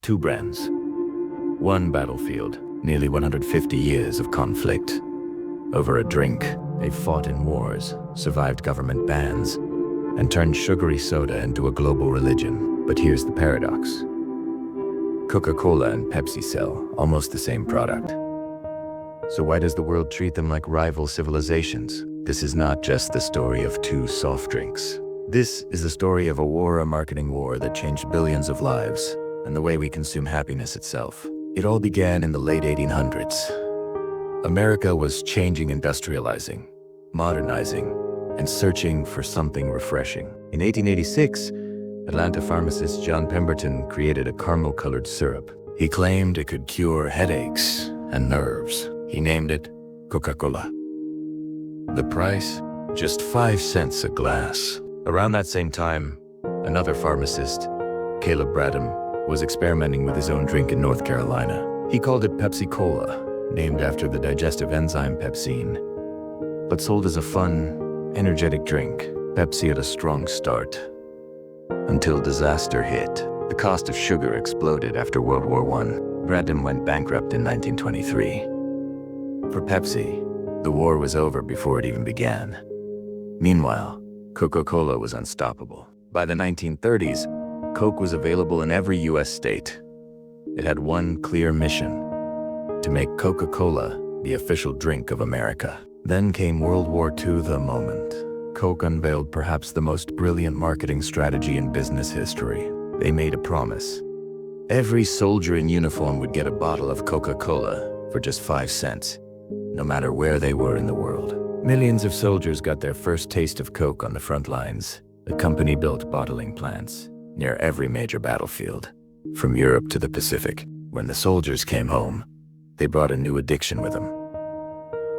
Two brands. One battlefield, nearly 150 years of conflict. Over a drink, they fought in wars, survived government bans, and turned sugary soda into a global religion. But here's the paradox. Coca-Cola and Pepsi sell almost the same product. So why does the world treat them like rival civilizations? This is not just the story of two soft drinks. This is the story of a marketing war that changed billions of lives, and the way we consume happiness itself. It all began in the late 1800s. America was changing, industrializing, modernizing, and searching for something refreshing. In 1886, Atlanta pharmacist John Pemberton created a caramel-colored syrup. He claimed it could cure headaches and nerves. He named it Coca-Cola. The price? Just 5 cents a glass. Around that same time, another pharmacist, Caleb Bradham, was experimenting with his own drink in North Carolina. He called it Pepsi-Cola, named after the digestive enzyme pepsine. But sold as a fun, energetic drink, Pepsi had a strong start. Until disaster hit. The cost of sugar exploded after World War I. Bradham went bankrupt in 1923. For Pepsi, the war was over before it even began. Meanwhile, Coca-Cola was unstoppable. By the 1930s, Coke was available in every US state. It had one clear mission: to make Coca-Cola the official drink of America. Then came World War II, the moment. Coke unveiled perhaps the most brilliant marketing strategy in business history. They made a promise. Every soldier in uniform would get a bottle of Coca-Cola for just 5 cents, no matter where they were in the world. Millions of soldiers got their first taste of Coke on the front lines. The company built bottling plants near every major battlefield, from Europe to the Pacific. When the soldiers came home, they brought a new addiction with them.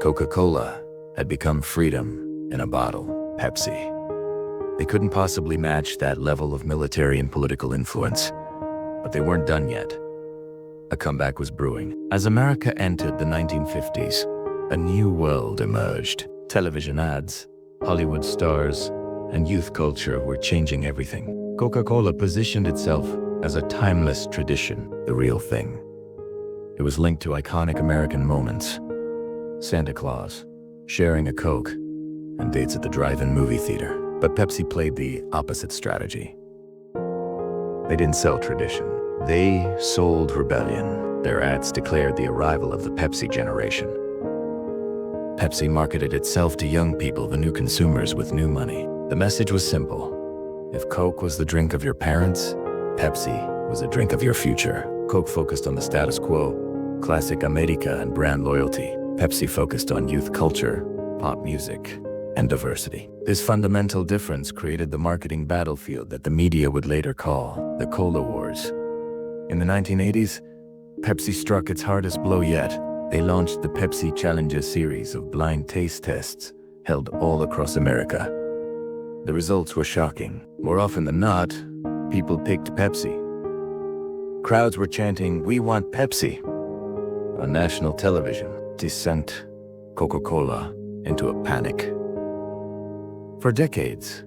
Coca-Cola had become freedom in a bottle. Pepsi. They couldn't possibly match that level of military and political influence, but they weren't done yet. A comeback was brewing. As America entered the 1950s, a new world emerged. Television ads, Hollywood stars, and youth culture were changing everything. Coca-Cola positioned itself as a timeless tradition, the real thing. It was linked to iconic American moments: Santa Claus, sharing a Coke, and dates at the drive-in movie theater. But Pepsi played the opposite strategy. They didn't sell tradition. They sold rebellion. Their ads declared the arrival of the Pepsi generation. Pepsi marketed itself to young people, the new consumers with new money. The message was simple. If Coke was the drink of your parents, Pepsi was a drink of your future. Coke focused on the status quo, classic America and brand loyalty. Pepsi focused on youth culture, pop music, and diversity. This fundamental difference created the marketing battlefield that the media would later call the Cola Wars. In the 1980s, Pepsi struck its hardest blow yet. They launched the Pepsi Challenger series of blind taste tests held all across America. The results were shocking. More often than not, people picked Pepsi. Crowds were chanting, "We want Pepsi." On national television, this sent Coca-Cola into a panic. For decades,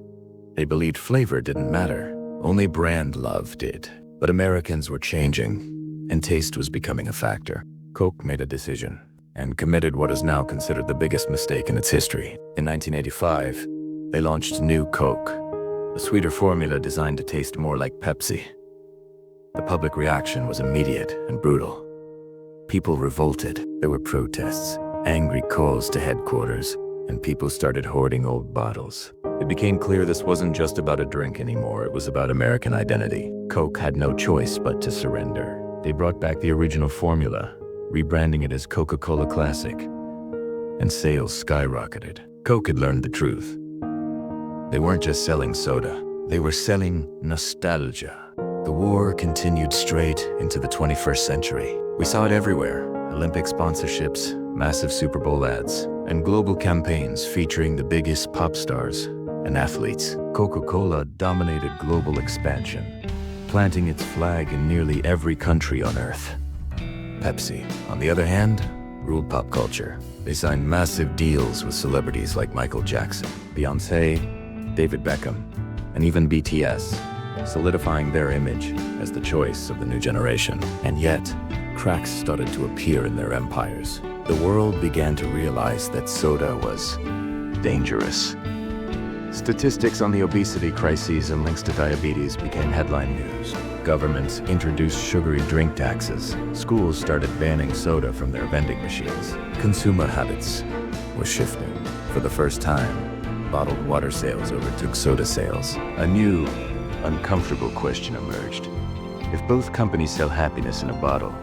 they believed flavor didn't matter. Only brand love did. But Americans were changing, and taste was becoming a factor. Coke made a decision and committed what is now considered the biggest mistake in its history. In 1985, they launched New Coke, a sweeter formula designed to taste more like Pepsi. The public reaction was immediate and brutal. People revolted. There were protests, angry calls to headquarters, and people started hoarding old bottles. It became clear this wasn't just about a drink anymore, it was about American identity. Coke had no choice but to surrender. They brought back the original formula, rebranding it as Coca-Cola Classic, and sales skyrocketed. Coke had learned the truth. They weren't just selling soda, they were selling nostalgia. The war continued straight into the 21st century. We saw it everywhere: Olympic sponsorships, massive Super Bowl ads, and global campaigns featuring the biggest pop stars and athletes. Coca-Cola dominated global expansion, planting its flag in nearly every country on Earth. Pepsi, on the other hand, ruled pop culture. They signed massive deals with celebrities like Michael Jackson, Beyoncé, David Beckham, and even BTS. solidifying their image as the choice of the new generation. And yet, cracks started to appear in their empires. The world began to realize that soda was dangerous. Statistics on the obesity crises and links to diabetes became headline news. Governments introduced sugary drink taxes. Schools started banning soda from their vending machines. Consumer habits were shifting. For the first time, bottled water sales overtook soda sales. A new, uncomfortable question emerged. If both companies sell happiness in a bottle,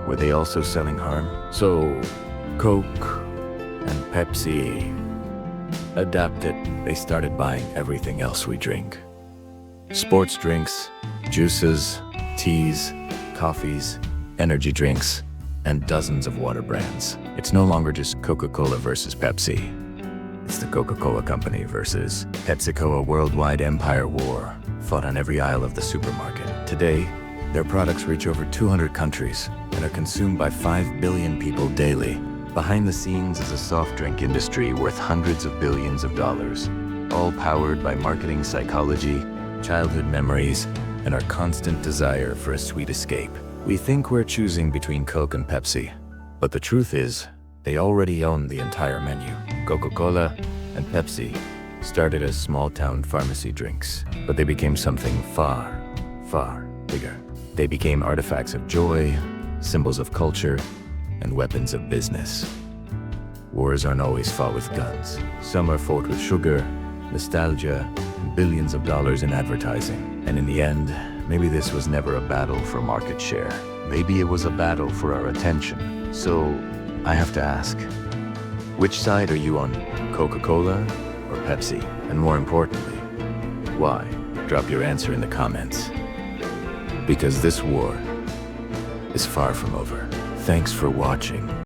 were they also selling harm? So, Coke and Pepsi adapted. They started buying everything else we drink. Sports drinks, juices, teas, coffees, energy drinks, and dozens of water brands. It's no longer just Coca-Cola versus Pepsi. It's the Coca-Cola Company versus PepsiCo, a worldwide empire war fought on every aisle of the supermarket. Today, their products reach over 200 countries and are consumed by 5 billion people daily. Behind the scenes is a soft drink industry worth hundreds of billions of dollars, all powered by marketing psychology, childhood memories, and our constant desire for a sweet escape. We think we're choosing between Coke and Pepsi, but the truth is, they already own the entire menu. Coca-Cola and Pepsi started as small-town pharmacy drinks, but they became something far, far bigger. They became artifacts of joy, symbols of culture, and weapons of business. Wars aren't always fought with guns. Some are fought with sugar, nostalgia, and billions of dollars in advertising. And in the end, maybe this was never a battle for market share. Maybe it was a battle for our attention. So, I have to ask, which side are you on, Coca-Cola or Pepsi? And more importantly, why? Drop your answer in the comments. Because this war is far from over. Thanks for watching.